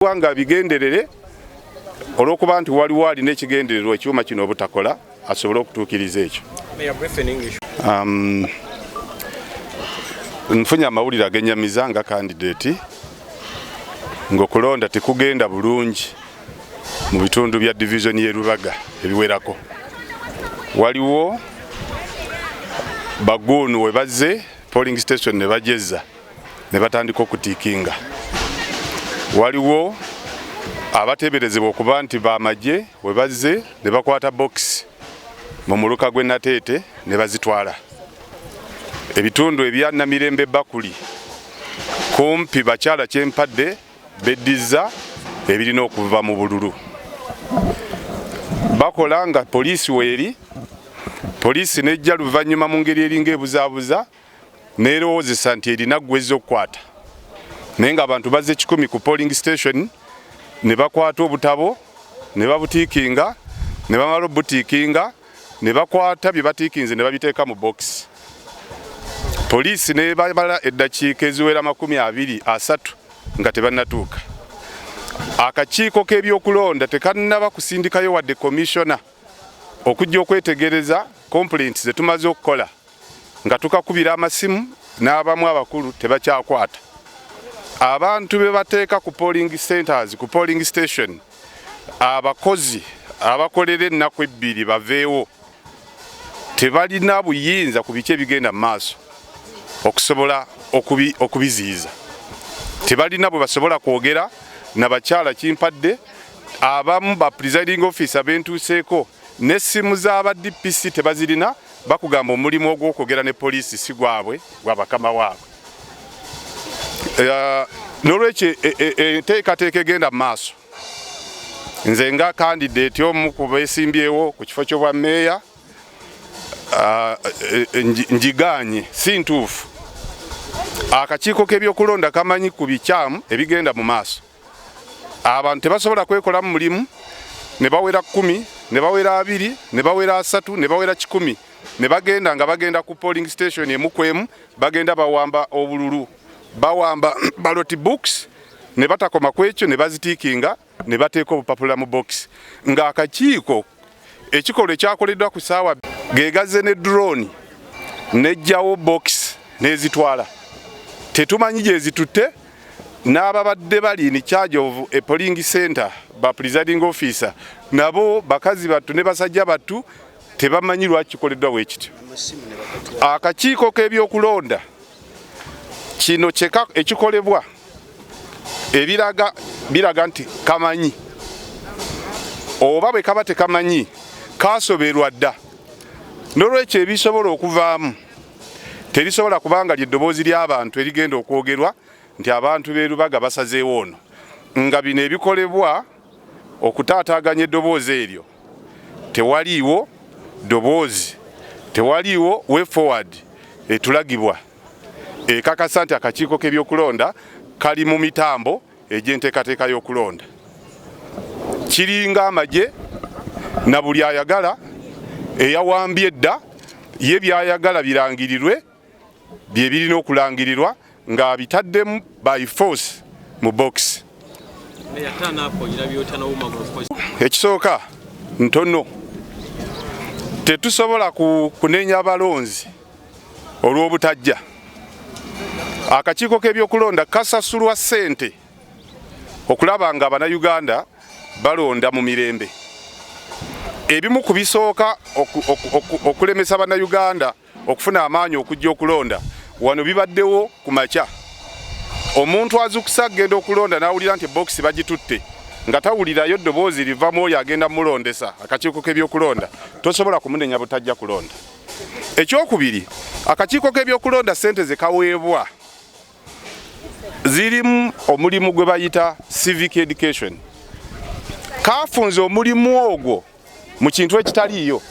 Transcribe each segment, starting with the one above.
Wanga bigenderere olwokuba nti waliwo alina ekigendererwa ekyuma kino obutakola asobole okutuukiriza ekyo. Nfunye amawulire agenyamiza nga candidate ng'okulonda tekugenda bulungi mu bitundu bya division y'e Lubaga ebiwerako. Waliwo baguunu we bazze polling station ne bajeza ne batandika okutiikinga. Waliwo abateeberezebwa okuba nti bamagye we bazze ne bakwata box mu muluka gwe Nateete ne bazitwala. Ebitundu ebya Namirembe Bakuli kumpi bakyala Kyempadde beddiza ebirina okuva mu bululu. Bakola nga poliisi weeri, poliisi nejja luvannyuma mu ngeri eringa ebuzaabuza n'erowoozesa nti erina ggwezza okukwata. Naye ng'abantu bazze 10 ku polling station ne bakwata obutabo ne babutiikinga ne bamala obutiikinga ne bakwata bye batiikinze ne babiteeka mu box. Poliisi ne bamala eddakiika eziwera 23 nga tebannatuuka. Akakiiko k'ebyokulonda tekannaba kusindikayo wadde commissioner okujja okwetegereza complaints ze tumaze okukola nga tukakubira amasimu n'abamu abakulu tebakyakwata. Abantu be bateeka ku polling centers ku polling station abakozi abakolera ennaku 2 baveewo tebalina buyinza ku biki ebigenda mu maaso okusobola okubiziiza. Tebalina bwe basobola kwogera na bakyala Kimpadde, abamu ba presiding officer bentuuseeko n'essimu z'aba DPC tebazirina, bakugamba omulimu ogw'okwogera ne poliisi si gwabwe gwa bakama waabwe. N'olwekyo enteekateeka egenda mu maaso. Nze nga candidate omu ku beesimbyewo ku kifo ky'obwa meeya njigaanye si ntuufu. Akakiiko k'ebyokulonda kamanyi ku bikyamu ebigenda mu maaso. Abantu tebasobola kwekola mu mulimu ne bawera 10 ne bawera 2 ne bawera 3 ne bawera 10 ne bagenda nga bagenda ku polling station emu kwemu bagenda bawamba obululu bawamba ballot books ne batakoma kwekyo ne bazitiikinga ne bateeka obupapula mu box. Nga akakiiko ekikolo ekyakoleddwa ku saawa gegazze ne drone nejjawo box nezitwala. Tetumanyi gye zitutte. N'ababadde bali in charge of a polling center ba presiding officer nabo bakazi battu ne basajja battu tebamanyi lwaki kikoleddwa weekityo. Akakiiko k'ebyokulonda kino kyeka ekikolebwa biraga nti kamanyi oba bwe kaba tekamanyi kasoberwa dda. N'olwekyo ebisobola okuvaamu terisobola kubanga ly'eddoboozi ly'abantu erigenda okwogerwa nti abantu b'e Lubaga basazeewo ono. Nga bino ebikolebwa okutaataaganya eddoboozi eryo tewaliiwo ddoboozi, tewaliiwo way forward etulagibwa ekakasa nti akakiiko k'ebyokulonda kali mu mitambo egy'enteekateeka y'okulonda. Kiringa amagye na buli ayagala eyawambye edda ye byayagala birangirirwe bye birina okulangirirwa nga bitaddemu by force mu box. Ekisooka ntono tetusobola kunenya abalonzi olw'obutajja. Akakiiko k'ebyokulonda kasasulwa ssente okulaba nga Abannayuganda balonda mu mirembe. Ebimu ku bisooka okulemesa Abannayuganda okufuna amaanyi okujja okulonda wano bibaddewo ku makya. Omuntu azukusa agenda okulonda n'awulira nti box bagitutte nga tawulirayo ddoboozi livamu oyo agenda mulondesa akakiiko k'ebyokulonda tosobola kumunenya butajja kulonda. Ekyokubiri, akakiiko k'ebyokulonda ssente ze kaweebwa zirimu omulimu gwe bayita civic education. Kafunze omulimu ogwo mu kintu ekitaliiyo.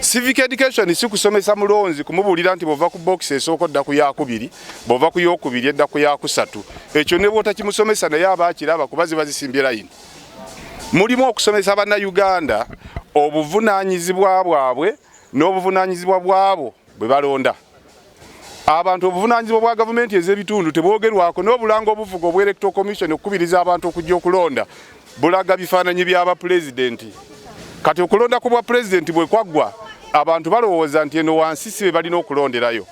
Civic education si kusomesa mulonzi kumubuulira nti bw'ova ku box esooka odda ku yakubiri, bw'ova ku yokubiri edda ku yakusatu. Ekyo ne bw'otakimusomesa naye aba akiraba kuba ziba zisimbye layini. Mulimu okusomesa Abannayuganda obuvunaanyizibwa bwabwe n'obuvunaanyizibwa bwabo bwe balonda. abantu obuvunanyizibwa bwa gavumenti ez'ebitundu tebwogerwako n'obulango obuvuga obwa Electoral Commission okukubiriza abantu okujja okulonda bulaga bifaananyi by'aba pulezidenti. Kati okulonda ku bwa pulezidenti bwe kwaggwa abantu balowooza nti eno wansi si be balina okulonderayo,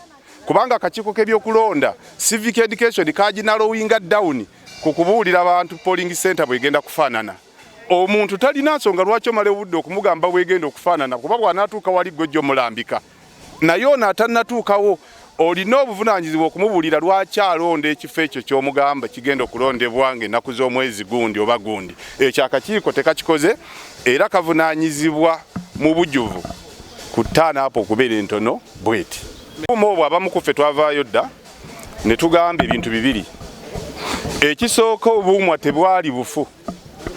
kubanga akakiiko k'ebyokulonda civic education kaginalowinga down ku kubuulira abantu polling center bwegenda kufaanana. Omuntu talina nsonga lwaki omala obudde okumugamba bwegenda okufaanana, kuba bw'anaatuuka wali gojjo mulambika, naye ono atannatuukawo olina obuvunaanyizibwa okumubuulira lwaki alonda ekifo ekyo ky'omugamba kigenda okulondebwa ng'ennaku z'omwezi gundi oba gundi. Ekyo akakiiko tekakikoze era kavunaanyizibwa mu bujjuvu ku ttaanaapo okubeera entono bweti. Obwo abamu ku ffe twavaayo dda ne tugamba ebintu bibiri. Ekisooka obuumwa tebwali bufu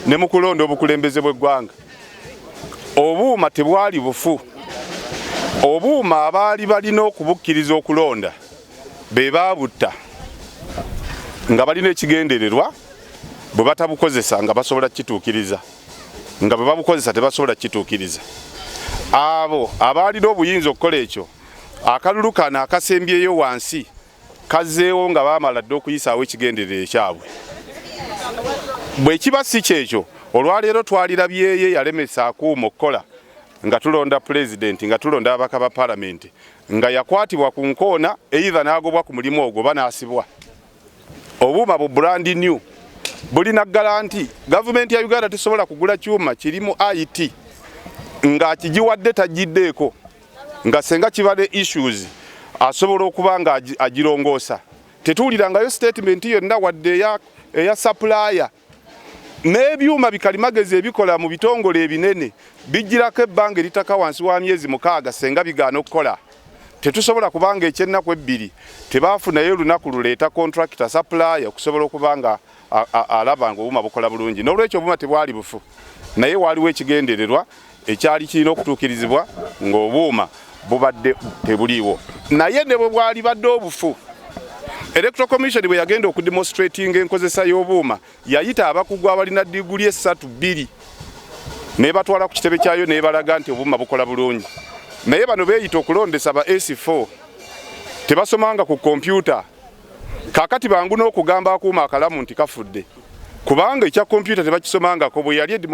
ne mu kulonda obukulembeze bw'eggwanga. Obuuma tebwali bufu. Obuuma abaali balina okubukkiriza okulonda be baabutta nga balina ekigendererwa bwe batabukozesa nga basobola kituukiriza, nga bwe babukozesa tebasobola kituukiriza. Abo abaalina obuyinza okukola ekyo, akalulu kano akasembyeyo wansi kazzeewo nga baamala dde okuyisaawo ekigendererwa ekyabwe. Bwe kiba si kyekyo, olwaleero twalirabyeyo yalemesa akuuma okukola nga tulonda pulezidenti, nga tulonda ababaka ba palamenti, nga yakwatibwa ku nkoona either n'agobwa ku mulimu ogwo banaasibwa. Obuuma bu brand new bulina garanti. Gavumenti ya Uganda tesobola kugula kyuma kirimu IT nga kigiwadde tagiddeeko, nga senga kibadde issues asobola okuba nga agirongoosa. Tetuulirangayo statement yonna wadde eya supplier. N'ebyuma bikalimagezi ebikola mu bitongole ebinene bijjirako ebbanga eritaka wansi wa myezi 6 senga bigaana okukola. Tetusobola kubanga ekyennaku ebbiri tebaafunayo olunaku luleeta contractor supplier okusobola okuba nga alaba nga obuuma bukola bulungi. N'olwekyo obuuma tebwali bufu, naye waliwo ekigendererwa ekyali kirina okutuukirizibwa ng'obuuma bubadde tebuliiwo. Naye ne bwe bwali badde obufu, Electoral Commission bwe yagenda okudemonstratinga enkozesa y'obuuma yayita abakugu abalina diguli 3-2 nebatwala ku kitebe kyayo nebalaga nti obuuma bukola bulungi. Naye bano beeyita okulondesa ba S4 tebasomanga ku kompyuta. Kakati bangu n'okugamba akuuma akalamu nti kafudde, kubanga ekya kompyuta tebakisomangako. Bwe yali